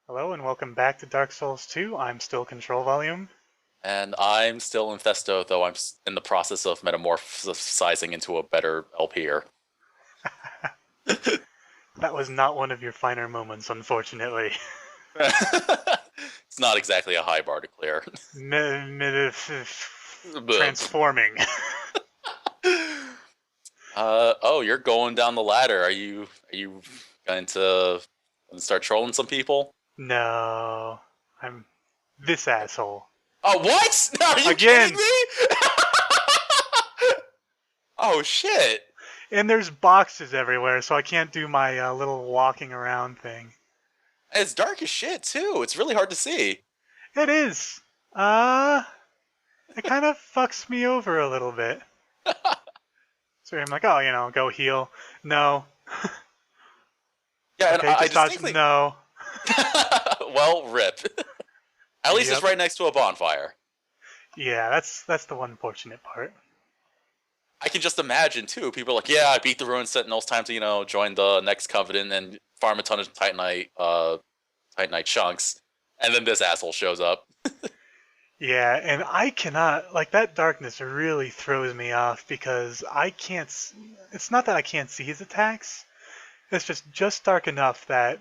Hello and welcome back to Dark Souls 2. I'm still Control Volume. And I'm still in Festo, though I'm in the process of metamorphosizing into a better LPer. That was not one of your finer moments, unfortunately. It's not exactly a high bar to clear. Transforming. Oh, you're going down the ladder. Are you going to start trolling some people? No, I'm this asshole. Oh, what? Are you kidding Again! me? Oh shit! And there's boxes everywhere, so I can't do my little walking around thing. It's dark as shit too. It's really hard to see. It is. Uh, it kind of fucks me over a little bit. So I'm like, oh, go heal. No. Yeah, and Okay, I just dodge. distinctly. No. Well, rip. At least it's Yep. right next to a bonfire. Yeah, that's the one fortunate part. I can just imagine too. People are like, yeah, I beat the Ruined Sentinels. Time to join the next Covenant and farm a ton of Titanite chunks. And then this asshole shows up. Yeah, and I cannot, like, that darkness really throws me off because I can't, it's not that I can't see his attacks, it's just dark enough that,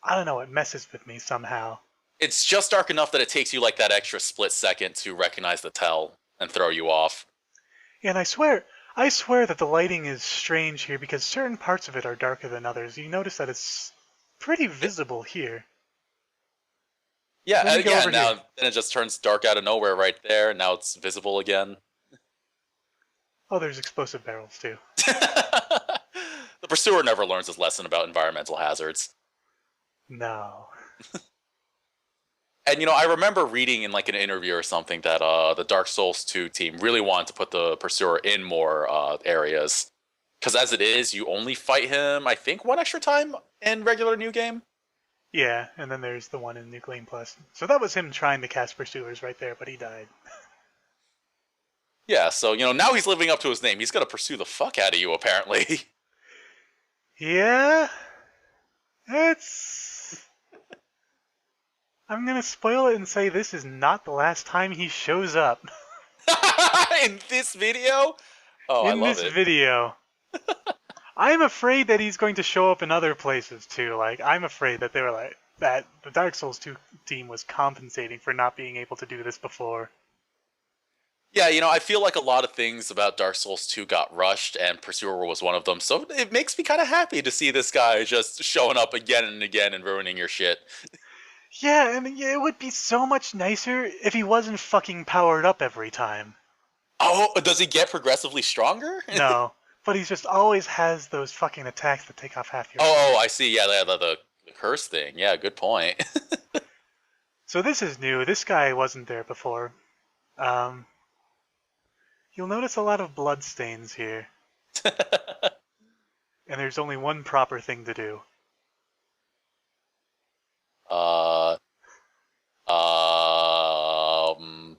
I don't know, it messes with me somehow. It's just dark enough that it takes you like that extra split second to recognize the tell and throw you off. And I swear that the lighting is strange here because certain parts of it are darker than others. You notice that it's pretty visible here. Yeah, Let me go yeah. over Now here. then it just turns dark out of nowhere right there. Now it's visible again. Oh, there's explosive barrels too. The pursuer never learns his lesson about environmental hazards. No. And I remember reading in like an interview or something that the Dark Souls 2 team really wanted to put the pursuer in more areas. Because as it is, you only fight him, I think, one extra time in regular new game. Yeah, and then there's the one in New Gleam Plus. So that was him trying to cast Pursuers right there, but he died. Yeah, so now he's living up to his name. He's gonna pursue the fuck out of you, apparently. Yeah, it's. I'm gonna spoil it and say this is not the last time he shows up In this video? Oh, I in love this it. video. I'm afraid that he's going to show up in other places too. Like, I'm afraid that they were like that the Dark Souls 2 team was compensating for not being able to do this before. Yeah, I feel like a lot of things about Dark Souls 2 got rushed, and Pursuer was one of them. So it makes me kind of happy to see this guy just showing up again and again and ruining your shit. Yeah, I mean, yeah, it would be so much nicer if he wasn't fucking powered up every time. Oh, does he get progressively stronger? No, but he just always has those fucking attacks that take off half your Oh, health. I see. Yeah, the curse thing. Yeah, good point. So this is new. This guy wasn't there before. Um, you'll notice a lot of blood stains here, and there's only one proper thing to do. uh, um,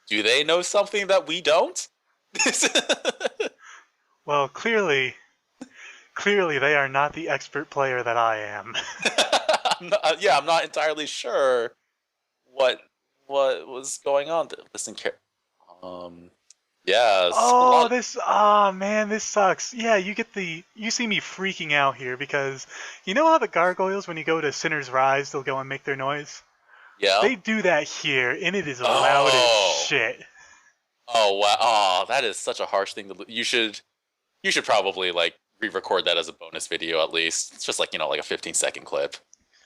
do they know something that we don't? Well, clearly they are not the expert player that I am. Yeah, I'm not entirely sure what what was going on. Listen, um, yeah, it's a Oh, lot. oh man, this sucks. Yeah, you see me freaking out here because you know how the gargoyles, when you go to Sinner's Rise, they'll go and make their noise? Yeah. They do that here, and it is loud as Oh. shit. Oh wow. Oh, that is such a harsh thing to. You should probably like re-record that as a bonus video at least. It's just like like a 15-second clip.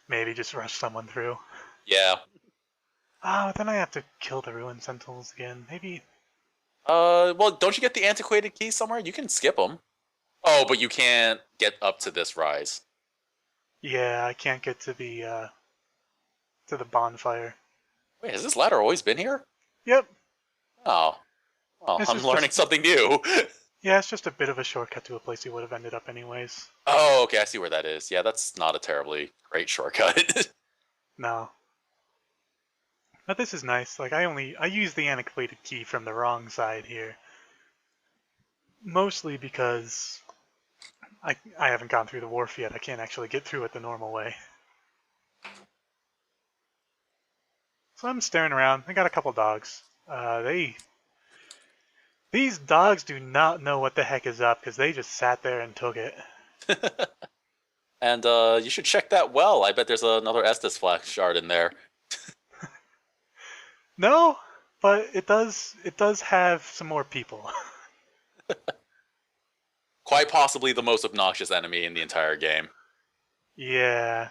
Maybe just rush someone through. Yeah. Oh, then I have to kill the Ruined Sentinels again. Maybe. Well, don't you get the antiquated keys somewhere? You can skip them. Oh, but you can't get up to this rise. Yeah, I can't get to the bonfire. Wait, has this ladder always been here? Yep. Oh, well, This I'm is learning just something new. yeah, it's just a bit of a shortcut to a place you would have ended up anyways. Oh, okay, I see where that is. Yeah, that's not a terribly great shortcut. No. But this is nice. Like I use the antiquated key from the wrong side here. Mostly because I haven't gone through the wharf yet. I can't actually get through it the normal way. So I'm staring around. I got a couple dogs. These dogs do not know what the heck is up because they just sat there and took it. And you should check that well. I bet there's another Estus Flash shard in there. No, but it does have some more people. Quite possibly the most obnoxious enemy in the entire game. Yeah.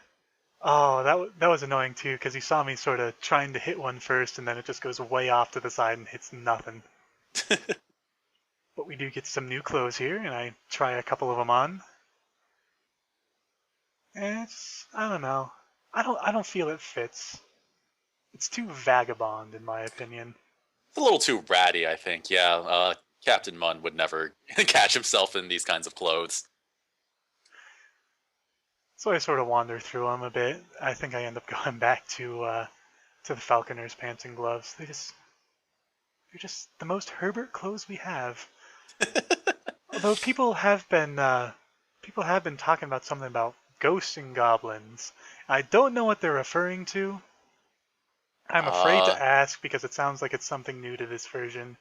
Oh, that was annoying too because he saw me sort of trying to hit one first and then it just goes way off to the side and hits nothing. But we do get some new clothes here and I try a couple of them on. And I don't know. I don't feel it fits. It's too vagabond in my opinion. It's a little too ratty, I think. Yeah, Captain Munn would never catch himself in these kinds of clothes. So I sort of wander through them a bit. I think I end up going back to the Falconer's pants and gloves. They're just the most Herbert clothes we have. Although people have been talking about something about ghosts and goblins. I don't know what they're referring to. I'm afraid to ask because it sounds like it's something new to this version.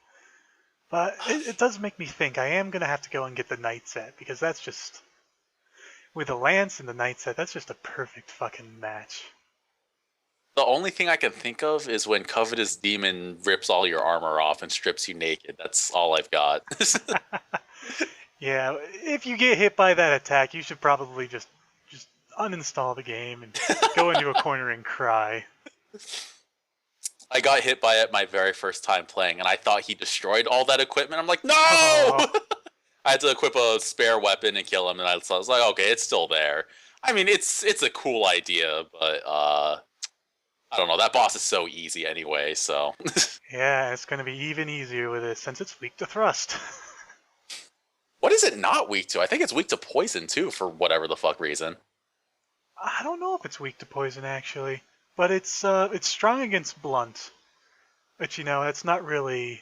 But it does make me think I am going to have to go and get the Knight set because that's just... With the Lance and the Knight set, that's just a perfect fucking match. The only thing I can think of is when Covetous Demon rips all your armor off and strips you naked. That's all I've got. Yeah, if you get hit by that attack, you should probably just uninstall the game and go into a corner and cry. I got hit by it my very first time playing, and I thought he destroyed all that equipment. I'm like, no! Oh. I had to equip a spare weapon and kill him, and I was like, okay, it's still there. I mean, it's a cool idea, but I don't know. That boss is so easy anyway, so. Yeah, it's going to be even easier with it since it's weak to thrust. What is it not weak to? I think it's weak to poison, too, for whatever the fuck reason. I don't know if it's weak to poison, actually. But it's strong against blunt. But, that's not really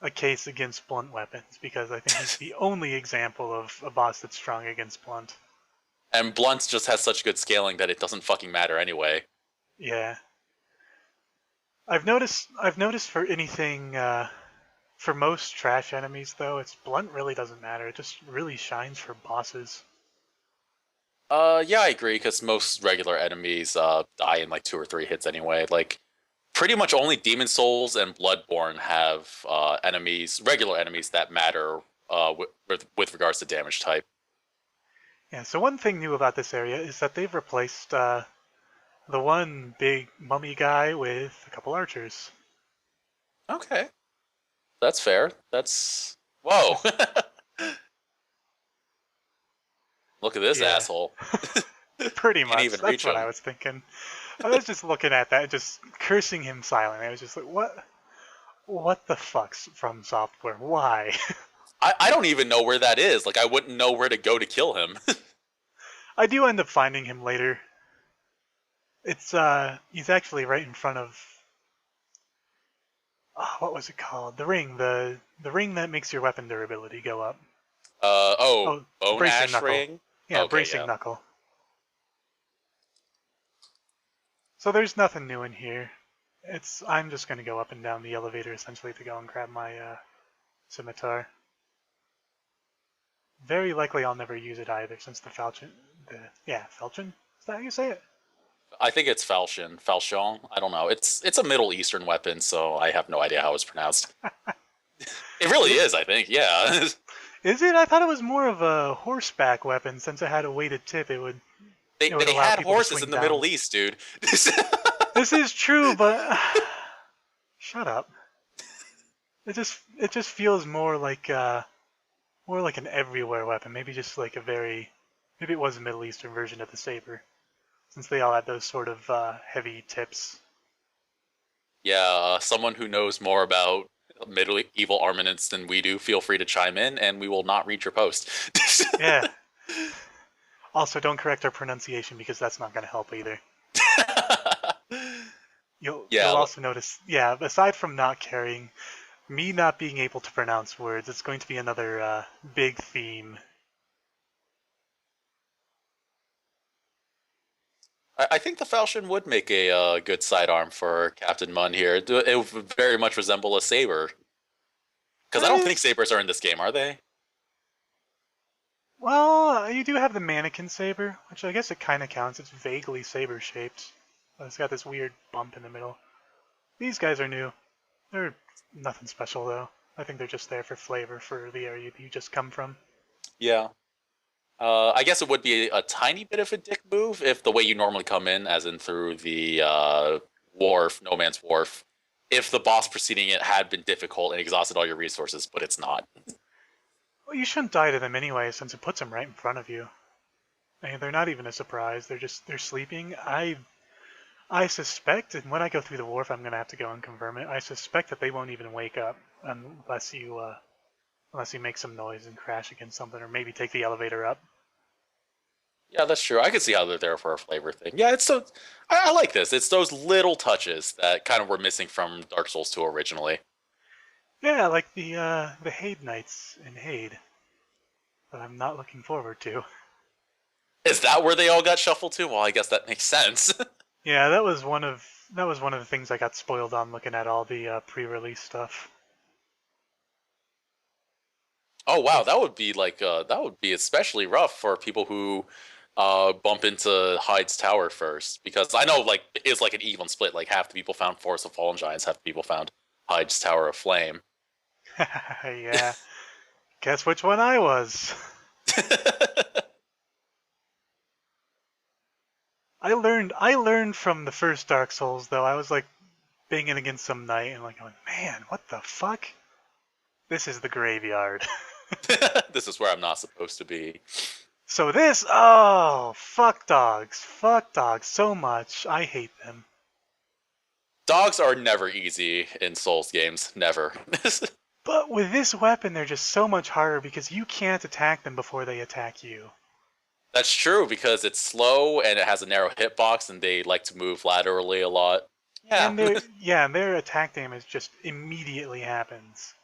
a case against blunt weapons, because I think he's the only example of a boss that's strong against blunt. And blunt just has such good scaling that it doesn't fucking matter anyway. Yeah. I've noticed for anything, for most trash enemies, though, it's blunt really doesn't matter. It just really shines for bosses. Yeah, I agree, because most regular enemies die in like 2 or 3 hits anyway. Like, pretty much only Demon Souls and Bloodborne have regular enemies that matter with regards to damage type. Yeah, so one thing new about this area is that they've replaced the one big mummy guy with a couple archers. Okay. That's fair. Whoa! Look at this asshole. Pretty much. Even That's reach what him. I was thinking. I was just looking at that, just cursing him silently. I was just like, what the fuck's from software? Why? I don't even know where that is. Like, I wouldn't know where to go to kill him. I do end up finding him later. It's, he's actually right in front of, what was it called? The ring. The ring that makes your weapon durability go up. Bone bracing ash knuckle. ring? Yeah, Okay, bracing yeah. knuckle. So there's nothing new in here. I'm just gonna go up and down the elevator essentially to go and grab my scimitar. Very likely I'll never use it either since the Falchion. Falchion? Is that how you say it? I think it's Falchion. I don't know. It's a Middle Eastern weapon, so I have no idea how it's pronounced. It really is, I think. Yeah. Is it? I thought it was more of a horseback weapon since it had a weighted tip. It would. They allow had people to horses swing in the down. Middle East, dude. This is true, but shut up. It just feels more like an everywhere weapon. Maybe just like maybe it was a Middle Eastern version of the saber, since they all had those sort of heavy tips. Yeah, someone who knows more about medieval armaments than we do, feel free to chime in, and we will not read your post. Yeah. Also, don't correct our pronunciation because that's not going to help either. You'll also notice, aside from not caring, me not being able to pronounce words, it's going to be another big theme. I think the falchion would make a good sidearm for Captain Mun here. It would very much resemble a saber. Because I don't think Nice. sabers are in this game, are they? Well, you do have the mannequin saber, which I guess it kind of counts. It's vaguely saber shaped. It's got this weird bump in the middle. These guys are new. They're nothing special though. I think they're just there for flavor for the area that you just come from. Yeah. I guess it would be a tiny bit of a dick move if the way you normally come in, as in through the wharf, No Man's Wharf, if the boss preceding it had been difficult and exhausted all your resources, but it's not. Well, you shouldn't die to them anyway, since it puts them right in front of you. I mean, they're not even a surprise. They're sleeping. I suspect, and when I go through the wharf, I'm gonna have to go and confirm it. I suspect that they won't even wake up unless you make some noise and crash against something, or maybe take the elevator up. Yeah, that's true. I can see how they're there for a flavor thing. Yeah, it's so I like this. It's those little touches that kind of were missing from Dark Souls 2 originally. Yeah, like the Haid Knights in Haid that I'm not looking forward to. Is that where they all got shuffled to? Well, I guess that makes sense. Yeah, that was one of the things I got spoiled on looking at all the pre-release stuff. Oh wow, that would be that would be especially rough for people who bump into Hyde's tower first, because I know like it's like an even split. Like half the people found Forest of Fallen Giants, half the people found Hyde's Tower of Flame. Yeah, guess which one I was. I learned from the first Dark Souls though. I was like banging against some knight and like going, man, what the fuck? This is the graveyard. This is where I'm not supposed to be. So fuck dogs so much. I hate them. Dogs are never easy in Souls games, never. But with this weapon, they're just so much harder because you can't attack them before they attack you. That's true because it's slow and it has a narrow hitbox and they like to move laterally a lot. Yeah. And their attack damage just immediately happens.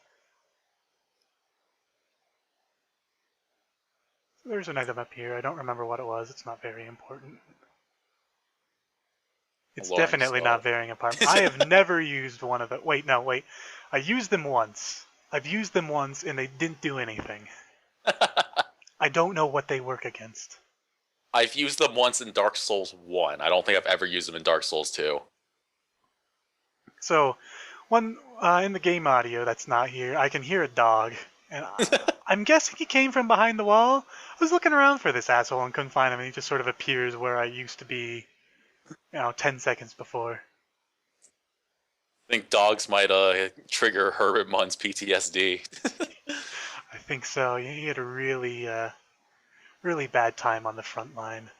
So there's an item up here. I don't remember what it was. It's not very important. It's definitely not very important. I have never used one of the. Wait, no, wait. I used them once. I've used them once and they didn't do anything. I don't know what they work against. I've used them once in Dark Souls 1. I don't think I've ever used them in Dark Souls 2. So, one in the game audio that's not here, I can hear a dog, and I'm guessing he came from behind the wall. I was looking around for this asshole and couldn't find him, and he just sort of appears where I used to be, 10 seconds before. I think dogs might trigger Herbert Munn's PTSD. I think so. He had a really bad time on the front line.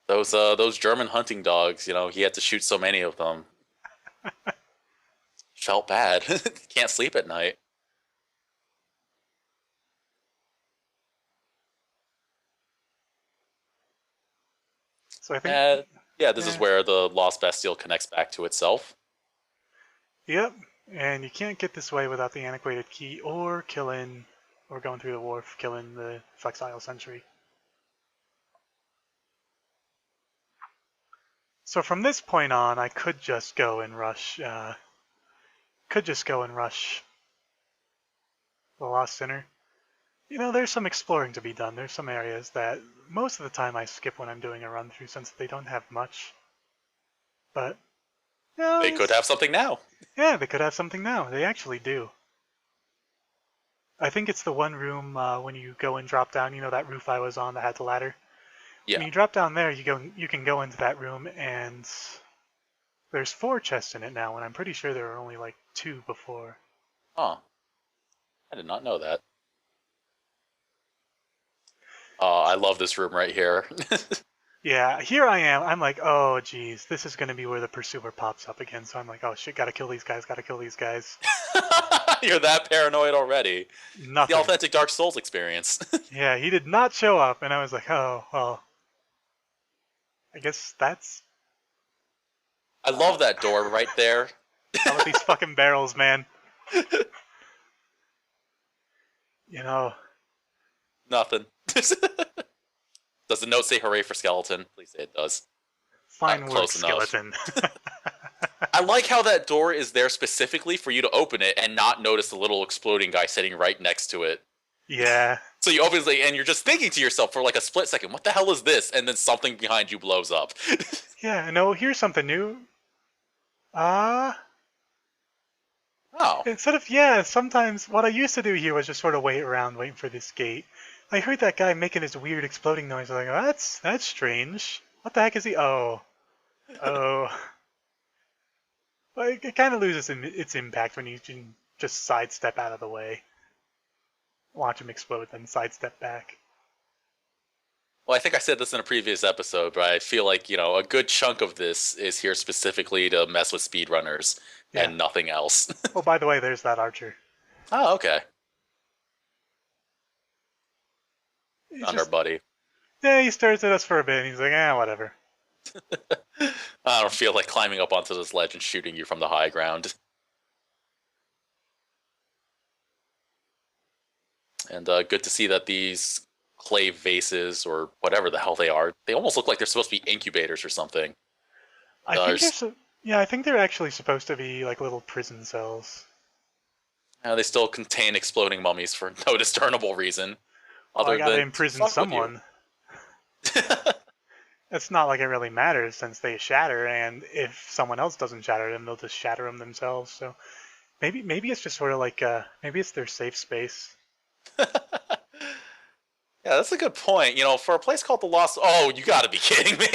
Those German hunting dogs, he had to shoot so many of them. Felt bad. Can't sleep at night. So I think. This is where the Lost Bastille connects back to itself. Yep, and you can't get this way without the antiquated key or going through the wharf, killing the Flexile Sentry. So from this point on, I could just go and rush. The Lost Sinner. There's some exploring to be done. There's some areas that most of the time I skip when I'm doing a run through since they don't have much. But they could have something now. Yeah, they could have something now. They actually do. I think it's the one room when you go and drop down. That roof I was on that had the ladder. Yeah. When you drop down there, you can go into that room, and there's 4 chests in it now. And I'm pretty sure there were only like 2 before. Huh. I did not know that. I love this room right here. Yeah, here I am. I'm like, oh, geez, this is going to be where the Pursuer pops up again. So I'm like, oh, shit, gotta kill these guys. You're that paranoid already. Nothing. The authentic Dark Souls experience. Yeah, he did not show up. And I was like, oh, well, I guess that's... I love that door right there. How about these fucking barrels, man? Nothing. Does the note say hooray for skeleton? Please say it does. Fine word, Close enough. skeleton. I like how that door is there specifically for you to open it and not notice the little exploding guy sitting right next to it. Yeah. So you open it and you're just thinking to yourself for like a split second, what the hell is this? And then something behind you blows up. Yeah, no, here's something new. Oh. Instead of, yeah, sometimes what I used to do here was just sort of wait around waiting for this gate. I heard that guy making his weird exploding noise. I was like, oh, that's strange. What the heck is he? Oh. Oh. Like, it kind of loses its impact when you can just sidestep out of the way. Watch him explode, then sidestep back. Well, I think I said this in a previous episode, but I feel like, a good chunk of this is here specifically to mess with speedrunners and nothing else. Oh, by the way, there's that archer. Oh, okay. Found our buddy. Yeah, he stares at us for a bit, and he's like, whatever. I don't feel like climbing up onto this ledge and shooting you from the high ground. And good to see that these clay vases, or whatever the hell they are, they almost look like they're supposed to be incubators or something. I think they're actually supposed to be like little prison cells. They still contain exploding mummies for no discernible reason. I gotta imprison someone. It's not like it really matters since they shatter, and if someone else doesn't shatter them, they'll just shatter them themselves. So maybe it's just sort of like maybe it's their safe space. Yeah, that's a good point. For a place called the Lost... Oh, you gotta be kidding me.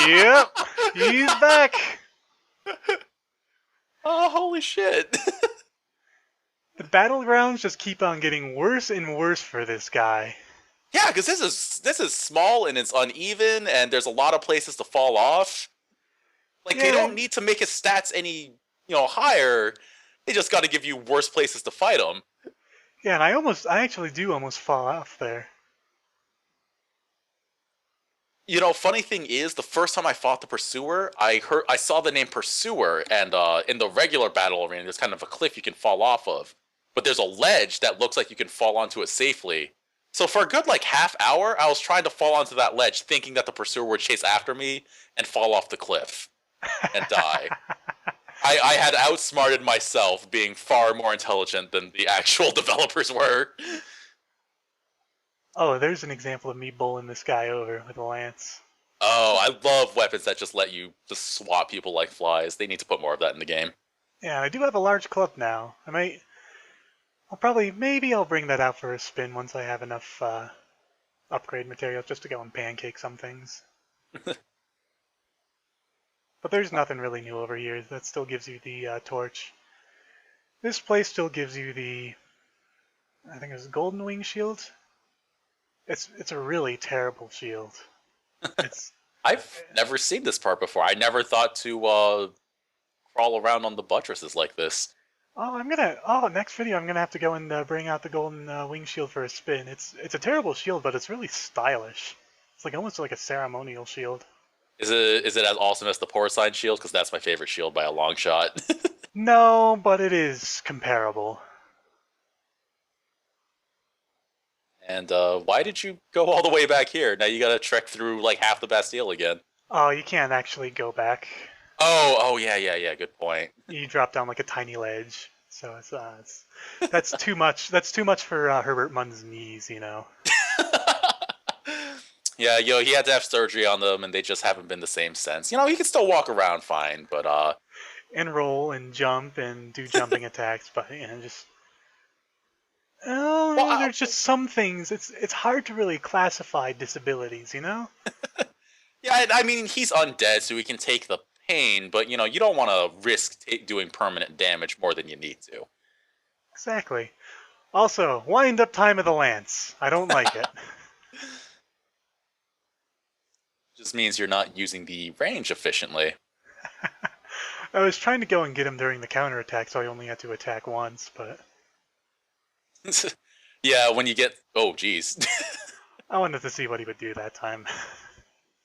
Yep, he's back. Oh, holy shit. The battlegrounds just keep on getting worse and worse for this guy. Yeah, because this is small and it's uneven, and there's a lot of places to fall off. They don't need to make his stats any, higher. They just got to give you worse places to fight him. Yeah, and I actually do almost fall off there. Funny thing is, the first time I fought the Pursuer, I saw the name Pursuer, and in the regular battle arena, there's kind of a cliff you can fall off of. But there's a ledge that looks like you can fall onto it safely. So for a good, half hour, I was trying to fall onto that ledge, thinking that the Pursuer would chase after me and fall off the cliff and die. I had outsmarted myself, being far more intelligent than the actual developers were. Oh, there's an example of me bowling this guy over with a lance. Oh, I love weapons that just let you just swat people like flies. They need to put more of that in the game. Yeah, I do have a large club now. Maybe I'll bring that out for a spin once I have enough upgrade materials just to go and pancake some things. But there's nothing really new over here. That still gives you the torch. This place still gives you the, I think it's Golden Wing shield. It's a really terrible shield. I've never seen this part before. I never thought to crawl around on the buttresses like this. Next video I'm gonna have to go and bring out the Golden Wing shield for a spin. It's a terrible shield, but it's really stylish. It's almost like a ceremonial shield. Is it as awesome as the Porcine shield? Because that's my favorite shield by a long shot. No, but it is comparable. And why did you go all the way back here? Now you gotta trek through half the Bastille again. Oh, you can't actually go back. Oh, yeah. Good point. You drop down like a tiny ledge, so that's too much. That's too much for Herbert Munn's knees, Yeah, he had to have surgery on them, and they just haven't been the same since. He can still walk around fine, but and roll and jump and do jumping attacks, but just. Oh, there's just some things. It's hard to really classify disabilities, Yeah, I mean, he's undead, so he can take the pain, but you don't want to risk doing permanent damage more than you need to. Exactly. Also, wind up time of the lance. I don't like it. Just means you're not using the range efficiently. I was trying to go and get him during the counterattack, so I only had to attack once, but. Yeah, when you get... Oh, jeez. I wanted to see what he would do that time.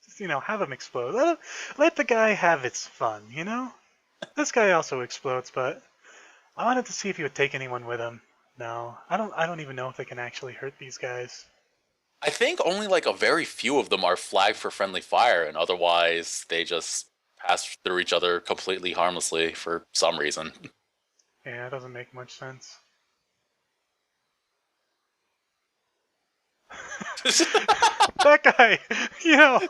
Just, have him explode. Let the guy have its fun, This guy also explodes, but I wanted to see if he would take anyone with him. No, I don't even know if they can actually hurt these guys. I think only like a very few of them are flagged for friendly fire, and otherwise they just pass through each other completely harmlessly for some reason. Yeah, it doesn't make much sense. That guy, you know,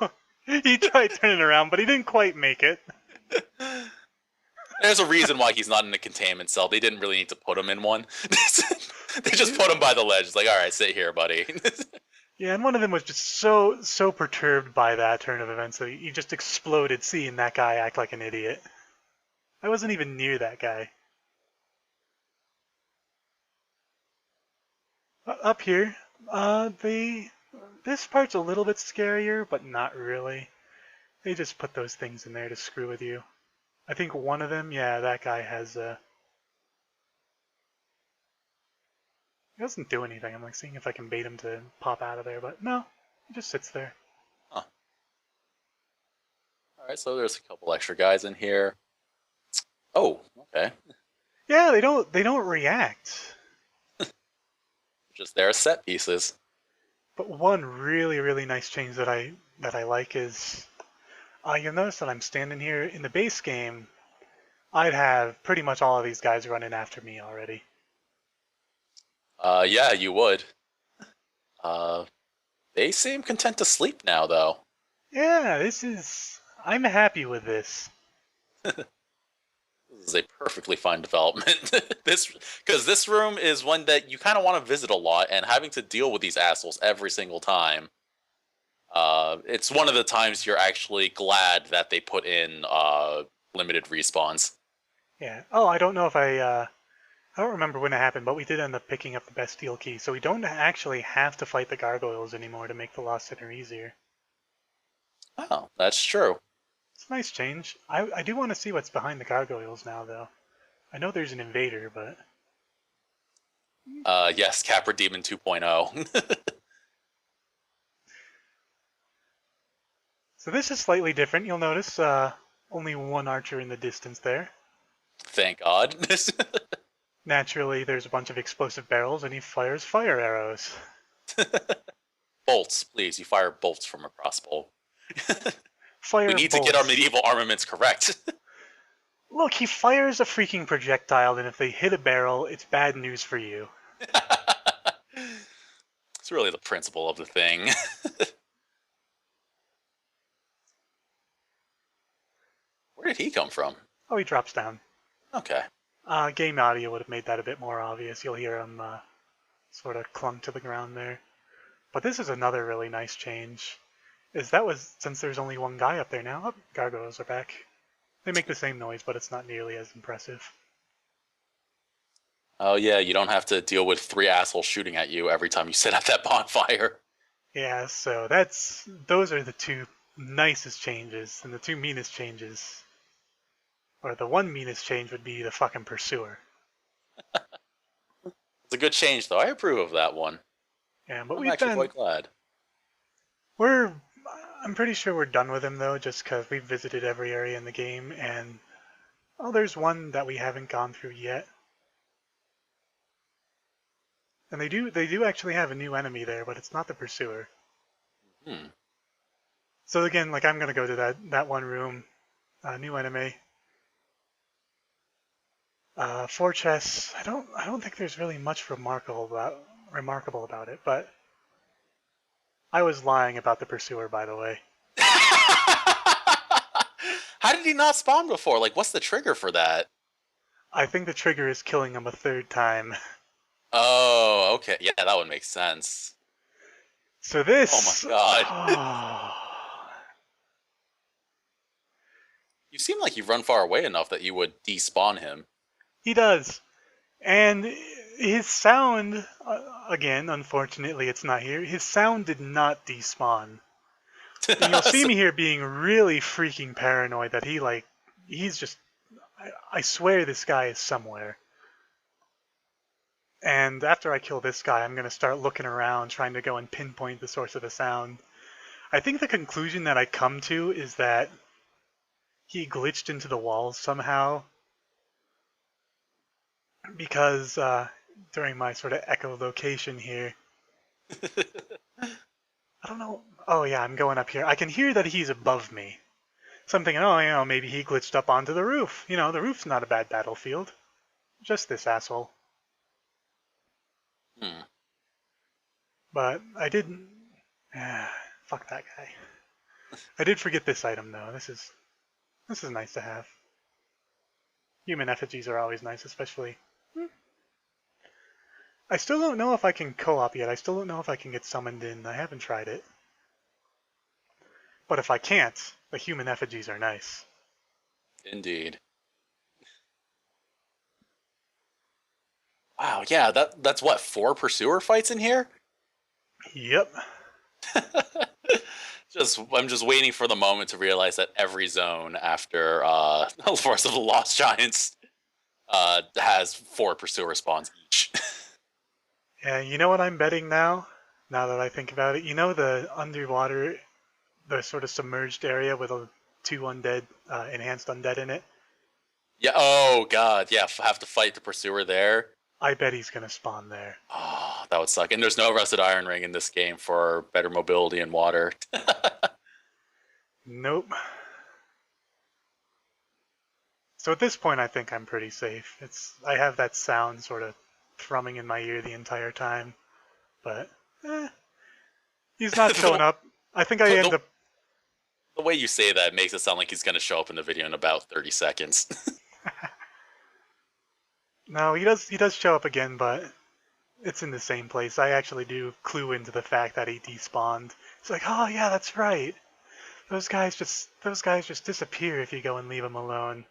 he tried turning around, but he didn't quite make it. There's a reason why he's not in a containment cell. They didn't really need to put him in one. They just put him by the ledge. It's like, all right, sit here, buddy. Yeah, and one of them was just so perturbed by that turn of events that he just exploded seeing that guy act like an idiot. I wasn't even near that guy. Up here, this part's a little bit scarier, but not really. They just put those things in there to screw with you. I think one of them, yeah, that guy has he doesn't do anything. I'm like seeing if I can bait him to pop out of there, but no, he just sits there. Huh. All right, so there's a couple extra guys in here. Oh, okay. Yeah, they don't react. Just there are set pieces. But one really nice change that I like is you'll notice that I'm standing here in the base game. I'd have pretty much all of these guys running after me already. Yeah, you would. Uh, they seem content to sleep now, though. Yeah, I'm happy with this. This is a perfectly fine development. Because this room is one that you kind of want to visit a lot, and having to deal with these assholes every single time. It's one of the times you're actually glad that they put in limited respawns. Yeah. Oh, I don't know if I don't remember when it happened, but we did end up picking up the Bastille key, so we don't actually have to fight the gargoyles anymore to make the Lost Center easier. Oh, that's true. It's a nice change. I do want to see what's behind the gargoyles now, though. I know there's an invader, but... Yes, Capra Demon 2.0. So this is slightly different. You'll notice only one archer in the distance there. Thank God. Naturally, there's a bunch of explosive barrels, and he fires fire arrows. Bolts, please. You fire bolts from a crossbow. Fire We need to get our medieval armaments correct. Look, he fires a freaking projectile, and if they hit a barrel, it's bad news for you. It's really the principle of the thing. Where did he come from? Oh, he drops down. Okay. Game audio would have made that a bit more obvious. You'll hear him sort of clunk to the ground there. But this is another really nice change. Since there's only one guy up there now. Oh, gargoyles are back. They make the same noise, but it's not nearly as impressive. Oh yeah, you don't have to deal with 3 assholes shooting at you every time you set up that bonfire. Yeah, so those are the 2 nicest changes, and the 2 meanest changes. Or the one meanest change would be the fucking pursuer. It's a good change, though. I approve of that one. Yeah, but I'm actually quite glad. I'm pretty sure we're done with him though, just because we've visited every area in the game, and there's one that we haven't gone through yet. And they do actually have a new enemy there, but it's not the pursuer. So again, like I'm gonna go to that one room, new enemy. 4 chests. I don't think there's really much remarkable about it, but I was lying about the pursuer, by the way. How did he not spawn before? Like, what's the trigger for that? I think the trigger is killing him a 3rd time. Oh, okay. Yeah, that would make sense. So this... Oh my god. You seem like you've run far away enough that you would despawn him. He does. And his sound, again, unfortunately it's not here, his sound did not despawn. And you'll see me here being really freaking paranoid that he's just, I swear this guy is somewhere. And after I kill this guy, I'm going to start looking around, trying to go and pinpoint the source of the sound. I think the conclusion that I come to is that he glitched into the walls somehow. Because during my sort of echolocation here, I don't know. Oh yeah, I'm going up here. I can hear that he's above me. Something, oh, maybe he glitched up onto the roof. The roof's not a bad battlefield. Just this asshole. Hmm. But I didn't. Fuck that guy. I did forget this item though. This is nice to have. Human effigies are always nice, especially. I still don't know if I can co-op yet. I still don't know if I can get summoned in. I haven't tried it. But if I can't, the human effigies are nice. Indeed. Wow, yeah, that's what, 4 pursuer fights in here? Yep. I'm just waiting for the moment to realize that every zone after Force of the Lost Giants has 4 pursuer spawns each. Yeah, you know what I'm betting now? Now that I think about it, the underwater, the sort of submerged area with 2 undead, enhanced undead in it? Yeah, oh god, yeah, have to fight the pursuer there. I bet he's gonna spawn there. Oh, that would suck. And there's no Rusted Iron Ring in this game for better mobility in water. Nope. So at this point, I think I'm pretty safe. I have that sound sort of thrumming in my ear the entire time, but he's not showing up. I think I end up. The way you say that makes it sound like he's going to show up in the video in about 30 seconds. No, he does show up again, but it's in the same place. I actually do clue into the fact that he despawned. It's like, oh yeah, that's right. Those guys just disappear if you go and leave them alone.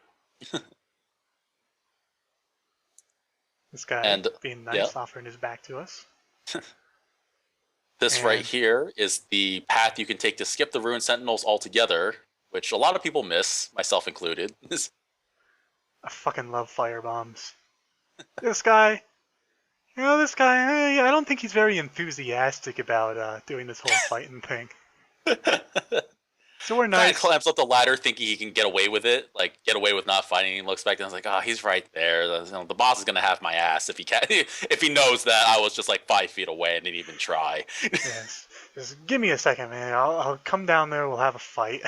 This guy being nice, offering his back to us. This right here is the path you can take to skip the Ruined Sentinels altogether, which a lot of people miss, myself included. I fucking love firebombs. This guy, I don't think he's very enthusiastic about doing this whole fighting thing. So we're nice. Guy climbs up the ladder thinking he can get away with it, like get away with not fighting. He looks back and is like, oh, he's right there. The boss is gonna have my ass if he can, if he knows that I was just like 5 feet away and didn't even try. Yes, just give me a second, man. I'll come down there. We'll have a fight.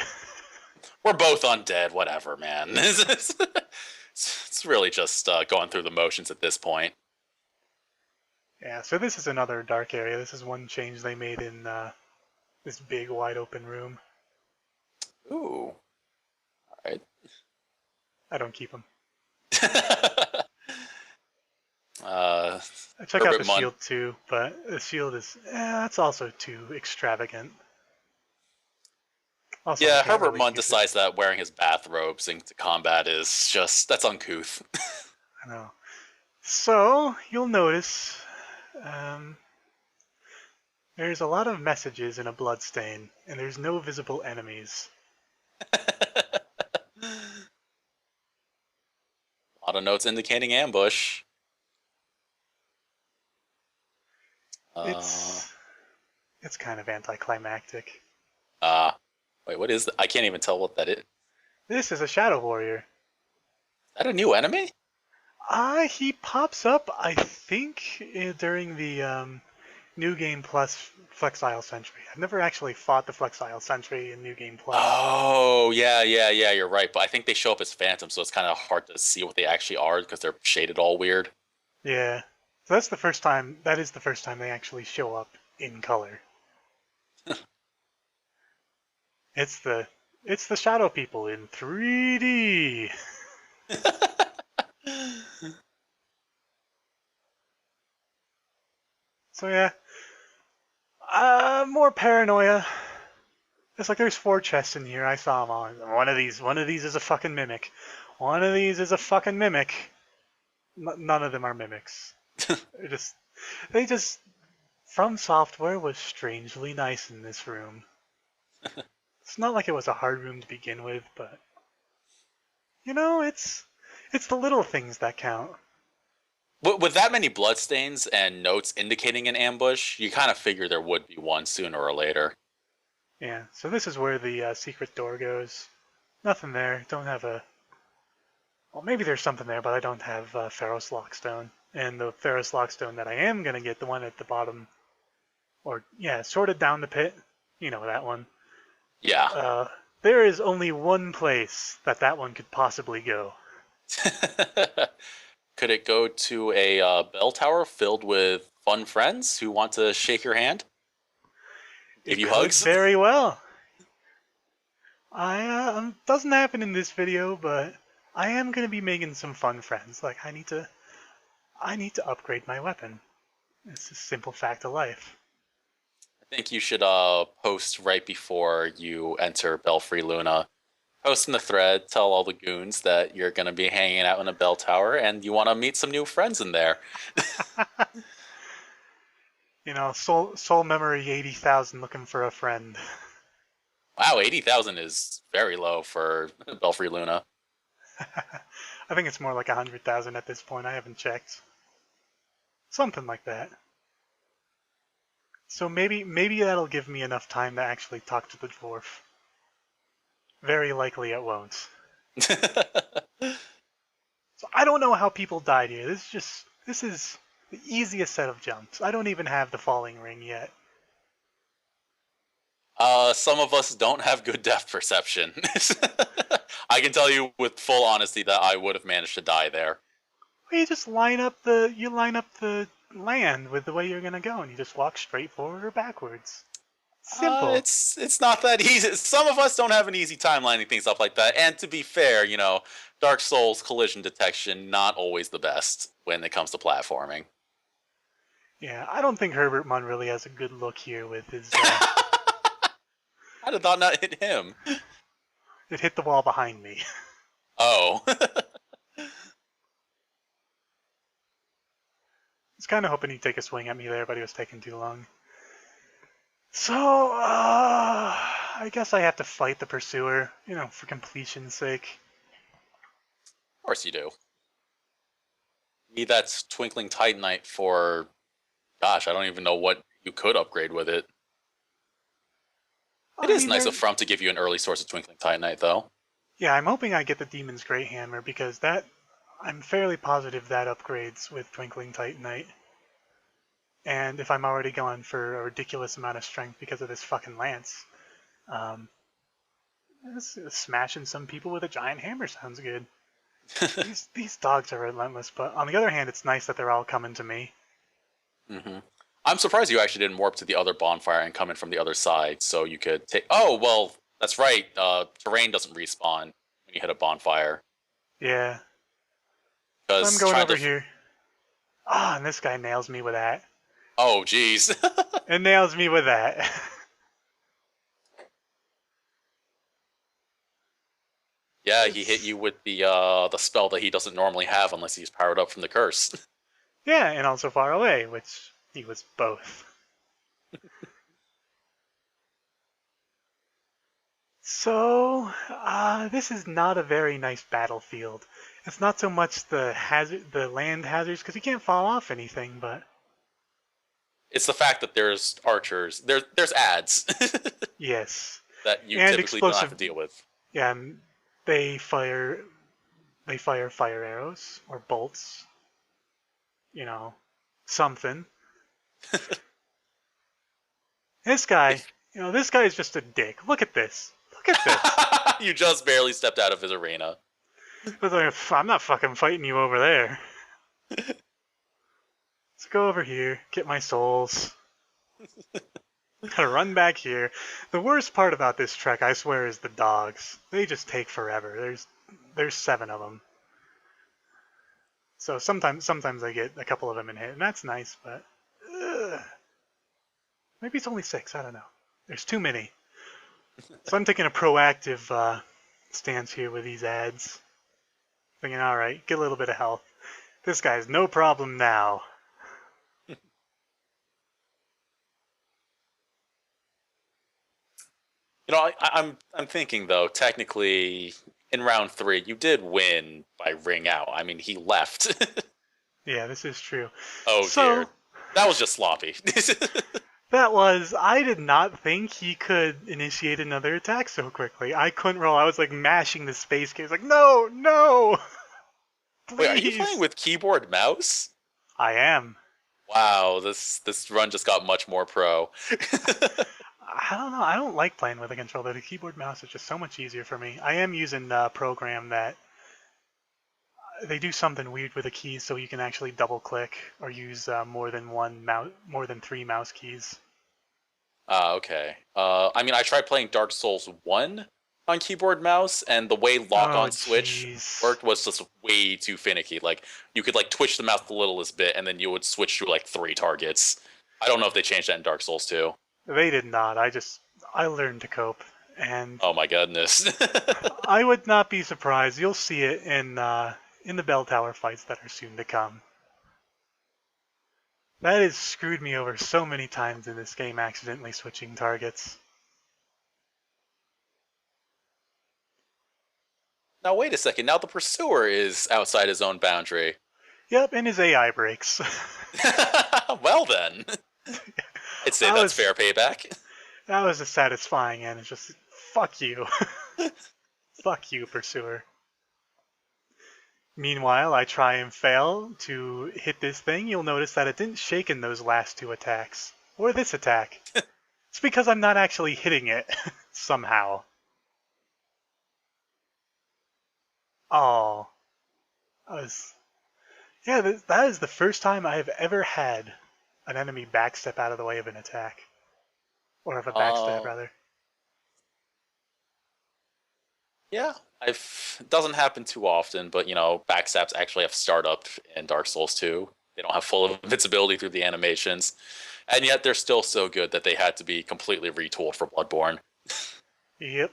We're both undead. Whatever, man. It's really just going through the motions at this point. Yeah. So this is another dark area. This is one change they made in this big, wide open room. Ooh. All right. I don't keep them. I check out the shield too, but the shield is that's also too extravagant. Also, yeah, Herbert really Munn decides that wearing his bathrobes into combat is that's uncouth. I know. So you'll notice there's a lot of messages in a bloodstain, and there's no visible enemies. A lot of notes indicating ambush. It's kind of anticlimactic. Wait, what is that? I can't even tell what that is. This is a Shadow Warrior. Is that a new enemy? He pops up, I think, during the New Game Plus Flexile Sentry. I've never actually fought the Flexile Sentry in New Game Plus. Oh, yeah, you're right. But I think they show up as phantoms, so it's kind of hard to see what they actually are because they're shaded all weird. Yeah. So that is the first time they actually show up in color. It's the Shadow People in 3D. So yeah, more paranoia. It's like there's 4 chests in here. I saw them all. One of these is a fucking mimic. One of these is a fucking mimic. None of them are mimics. They just From Software was strangely nice in this room. It's not like it was a hard room to begin with, but it's the little things that count. With that many bloodstains and notes indicating an ambush, you kind of figure there would be one sooner or later. Yeah, so this is where the secret door goes. Nothing there. Don't have a... Well, maybe there's something there, but I don't have Pharos Lockstone. And the Pharos Lockstone that I am going to get, the one at the bottom, or, yeah, sort of down the pit, You know that one. Yeah. Uh, there is only one place that one could possibly go. Could it go to a bell tower filled with fun friends who want to shake your hand, give It you could hugs? very well. Doesn't happen in this video, but I am gonna be making some fun friends. Like I need to upgrade my weapon. It's a simple fact of life. I think you should post right before you enter Belfry Luna. Post in the thread, tell all the goons that you're going to be hanging out in a bell tower and you want to meet some new friends in there. You know, soul memory 80,000 looking for a friend. Wow, 80,000 is very low for Belfry Luna. I think it's more like 100,000 at this point. I haven't checked. Something like that. So maybe that'll give me enough time to actually talk to the dwarf. Very likely it won't. So I don't know how people died here. This is the easiest set of jumps. I don't even have the falling ring yet. Some of us don't have good depth perception. I can tell you with full honesty that I would have managed to die there. Well, you just line up the land with the way you're gonna go, and you just walk straight forward or backwards. Simple. It's not that easy. Some of us don't have an easy time lining things up like that. And to be fair, you know, Dark Souls collision detection not always the best when it comes to platforming. Yeah, I don't think Herbert Munn really has a good look here with his. How did that not hit him? It hit the wall behind me. Oh. I was kind of hoping he'd take a swing at me there, but he was taking too long. So, I guess I have to fight the pursuer, you know, for completion's sake. Of course you do. Need that Twinkling Titanite for... Gosh, I don't even know what you could upgrade with it. It is nice of From to give you an early source of Twinkling Titanite, though. Yeah, I'm hoping I get the Demon's Great Hammer, because I'm fairly positive that upgrades with Twinkling Titanite. And if I'm already going for a ridiculous amount of strength because of this fucking lance, smashing some people with a giant hammer sounds good. These dogs are relentless, but on the other hand, it's nice that they're all coming to me. Mm-hmm. I'm surprised you actually didn't warp to the other bonfire and come in from the other side, so you could take... Oh, well, that's right. Terrain doesn't respawn when you hit a bonfire. Yeah. So I'm going over here. Ah, and this guy nails me with that. Oh, jeez. It nails me with that. Yeah, he hit you with the spell that he doesn't normally have unless he's powered up from the curse. Yeah, and also far away, which he was both. So, this is not a very nice battlefield. It's not so much the land hazards, because you can't fall off anything, but... It's the fact that there's archers. There's ads. Yes. That you and typically don't have to deal with. Yeah, and they fire fire arrows or bolts. You know, something. This guy is just a dick. Look at this. Look at this. You just barely stepped out of his arena. I'm not fucking fighting you over there. Let's go over here, get my souls. Gotta run back here. The worst part about this trek, I swear, is the dogs. They just take forever. There's 7 of them. So sometimes I get a couple of them in hit, and that's nice, but... Maybe it's only 6, I don't know. There's too many. So I'm taking a proactive stance here with these ads. Thinking, alright, get a little bit of health. This guy's no problem now. You know, I'm thinking though. Technically, in round 3, you did win by ring out. I mean, he left. Yeah, this is true. Oh dear, that was just sloppy. I did not think he could initiate another attack so quickly. I couldn't roll. I was like mashing the space key. I was like, no, please. Wait, are you playing with keyboard mouse? I am. Wow, this run just got much more pro. I don't know. I don't like playing with a controller. The keyboard mouse is just so much easier for me. I am using a program that they do something weird with the keys, so you can actually double click or use more than more than three mouse keys. Okay. I mean, I tried playing Dark Souls 1 on keyboard mouse, and the way lock Oh, on switch jeez. worked was just way too finicky. Like, you could, like, twitch the mouse the littlest bit, and then you would switch to, like, 3 targets. I don't know if they changed that in Dark Souls 2. They did not. I learned to cope, and Oh my goodness. I would not be surprised. You'll see it in the bell tower fights that are soon to come. That has screwed me over so many times in this game, accidentally switching targets. Now, wait a second. Now the Pursuer is outside his own boundary. Yep, and his AI breaks. Well, then. I'd say that's fair payback. That was a satisfying end. It's just, fuck you. Fuck you, Pursuer. Meanwhile, I try and fail to hit this thing. You'll notice that it didn't shake in those last two attacks. Or this attack. It's because I'm not actually hitting it, somehow. Oh. Yeah, that is the first time I have ever had an enemy backstep out of the way of an attack. Or of a backstab, rather. Yeah, it doesn't happen too often, but backstabs actually have startup in Dark Souls 2. They don't have full invincibility through the animations, and yet they're still so good that they had to be completely retooled for Bloodborne. Yep.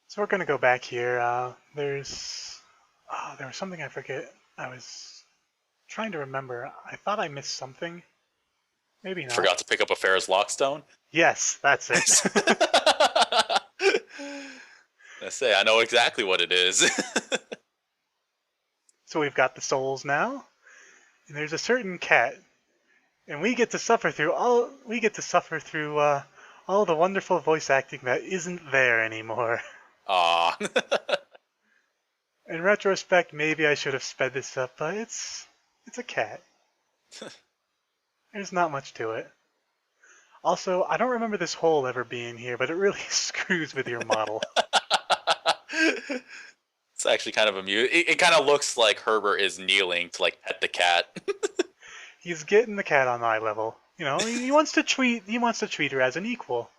So we're gonna go back here. There was something I forget. I was trying to remember. I thought I missed something. Maybe not. Forgot to pick up a Ferris Lockstone? Yes, that's it. I know exactly what it is. So we've got the souls now, and there's a certain cat, and we get to suffer through all the wonderful voice acting that isn't there anymore. Aw. In retrospect, maybe I should have sped this up, but it's a cat. There's not much to it. Also, I don't remember this hole ever being here, but it really screws with your model. It's actually kind of amusing. It kind of looks like Herbert is kneeling to like pet the cat. He's getting the cat on eye level. He wants to treat her as an equal.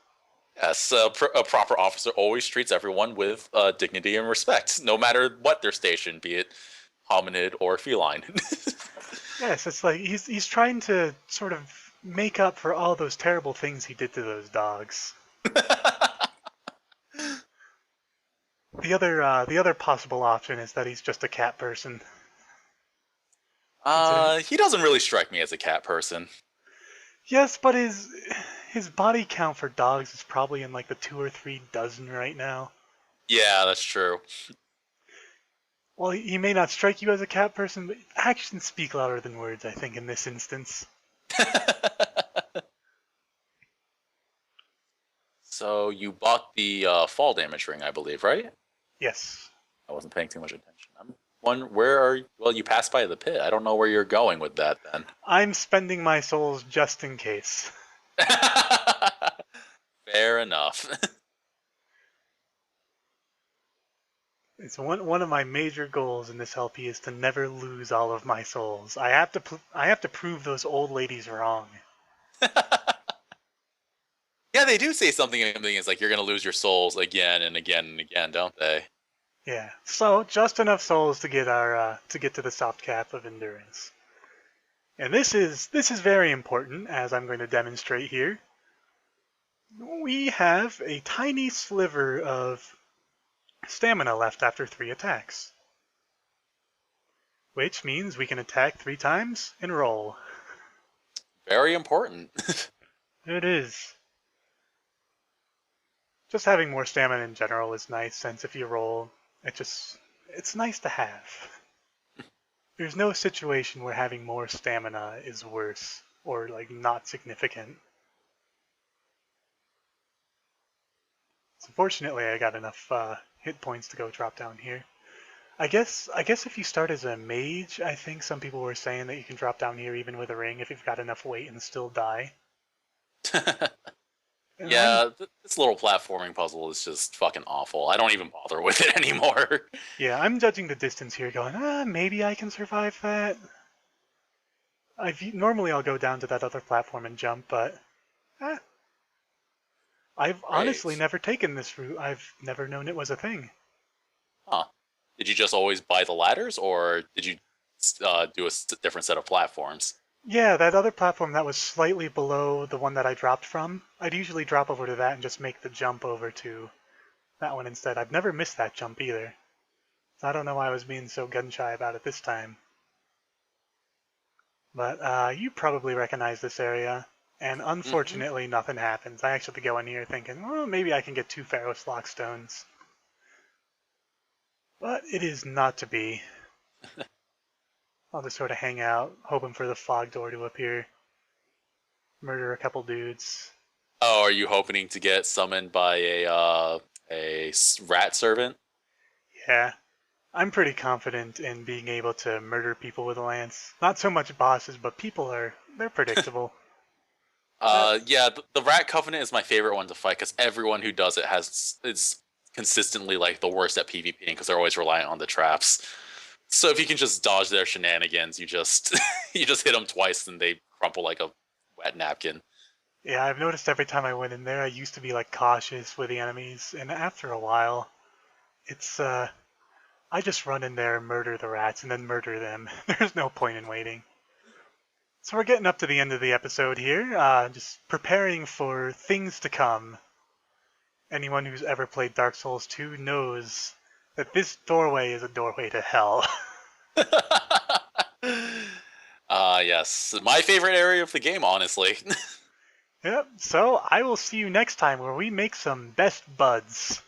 Yes, a proper officer always treats everyone with dignity and respect, no matter what their station, be it hominid or feline. Yes, it's like he's trying to sort of make up for all those terrible things he did to those dogs. The other possible option is that he's just a cat person. He doesn't really strike me as a cat person. Yes, but his body count for dogs is probably in like the 2 or 3 dozen right now. Yeah, that's true. Well, he may not strike you as a cat person, but actions speak louder than words, I think, in this instance. So you bought the fall damage ring, I believe, right? Yes. I wasn't paying too much attention. Where are you? Well, you passed by the pit. I don't know where you're going with that then. I'm spending my souls just in case. Fair enough. It's one of my major goals in this LP is to never lose all of my souls. I have to prove those old ladies wrong. Yeah, they do say something. It's like you're gonna lose your souls again and again and again, don't they? Yeah. So just enough souls to get to the soft cap of endurance. And this is very important, as I'm going to demonstrate here. We have a tiny sliver of stamina left after 3 attacks. Which means we can attack 3 times and roll. Very important. It is. Just having more stamina in general is nice, since if you roll, it's nice to have. There's no situation where having more stamina is worse, or like not significant. So fortunately I got enough hit points to go drop down here. I guess if you start as a mage, I think some people were saying that you can drop down here even with a ring if you've got enough weight and still die. And I'm Yeah, this little platforming puzzle is just fucking awful. I don't even bother with it anymore. yeah, I'm judging the distance here, going, maybe I can survive that. Normally I'll go down to that other platform and jump, but eh, I've honestly Great. never taken this route. I've never known it was a thing. Huh. Did you just always buy the ladders, or did you do a different set of platforms? Yeah, that other platform that was slightly below the one that I dropped from, I'd usually drop over to that and just make the jump over to that one instead. I've never missed that jump either. So I don't know why I was being so gun-shy about it this time. But you probably recognize this area, and Hmm. unfortunately nothing happens. I actually go in here thinking, well, maybe I can get 2 Pharaoh's Lock stones. But it is not to be. I'll just sort of hang out, hoping for the fog door to appear, murder a couple dudes. Oh, are you hoping to get summoned by rat servant? Yeah, I'm pretty confident in being able to murder people with a lance. Not so much bosses, but they're predictable. Yeah, the rat covenant is my favorite one to fight because everyone who does it is consistently like the worst at PvPing because they're always reliant on the traps. So if you can just dodge their shenanigans, you just you just hit them twice and they crumple like a wet napkin. Yeah, I've noticed every time I went in there, I used to be like cautious with the enemies, and after a while, it's I just run in there and murder the rats and then murder them. There's no point in waiting. So we're getting up to the end of the episode here, just preparing for things to come. Anyone who's ever played Dark Souls 2 knows that this doorway is a doorway to hell. Yes, my favorite area of the game, honestly. Yep, so I will see you next time where we make some best buds.